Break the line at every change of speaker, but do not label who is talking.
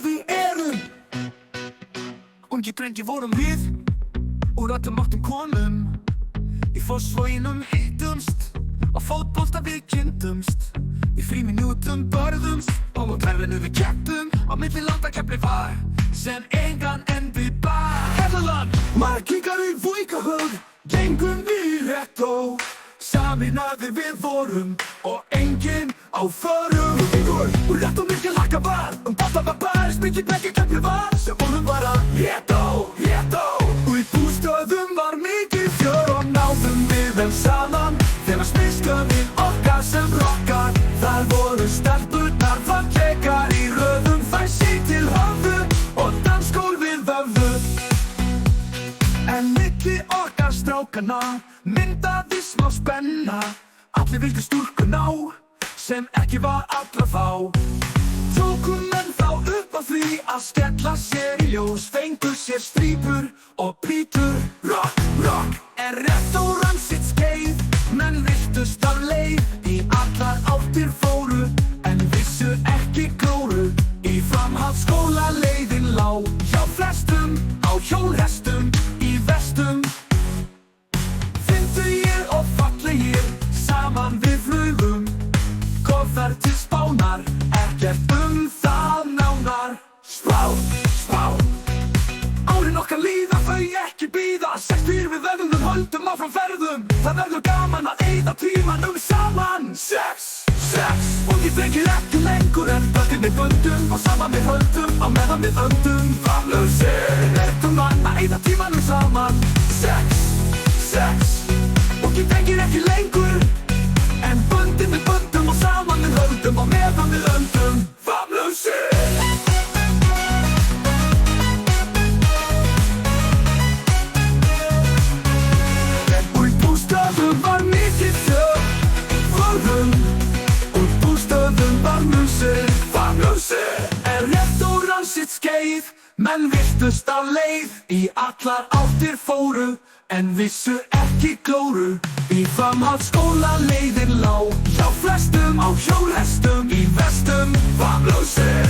við erum. Ungi drengir vorum við, úr öllum áttum komum. Í Fossvoginum hittumst, á fótbolta við kynntumst. Í frímínútum börðumst, og á hverfinu við kepptum. Á milli landakeppni var, sem engan endi bar. Herðaland, maður kinkar í Víkahöfn, gengum við rétt og saminaði við vorum, og enginn á förum. Við gengur, og rétt og mikil hakka var, bolta var barist, mikið keppni var, sem vorum bara rétt á. Og í bústöðum var mikið fjör, og náðum við vel saman, þegar smiðstöðin okkar sem rokkar. Þar voru stelpurnar fallegar í röðum, þær síg til höfðu, og dansgólfið vöfðu. En milli okkar strákana myndaði smá spenna. Allir vildu stúlku ná, sem ekki var allra fá. Tókum menn þá upp á því að skella sér í ljós, fengu sér strípur og pítur. Rock er rektóran sitt skeið, menn virtust af leið, í allar áttir fóru, en vissu ekki glóru. Í framhaldsskóla leiðin lá, hjá flestum, á hjólhestum, í vestum. Fyndugir og fallegir, saman við flugum, góðferð til Spánar, ekkert það nánar. Spá, árin okkar líða, þau ekki bíða. Sextír við vefðum, höldum áfram ferðum, það verður gaman að eyða tímanum saman. Sex, ungi drengir ekki lengur, en börnin við bundum, og saman við höldum, á meðan við öndum. Famlausir, réttum mann að eyða tímanum saman. Sex, ungi drengir ekki lengur, en bundin við bundum, og saman við höldum, á meðan við öndum. Famlausir. Og í bústöðum var mikið fjör, og bústöðum var músir. Famlausir. En rektóran sitt skeið, menn virtust af leið, í allar áttir fóru, en vissu ekki glóru. Í framhaldsskóla leiðin lá, hjá flestum, á hjólhestum, í vestum. Famlausir.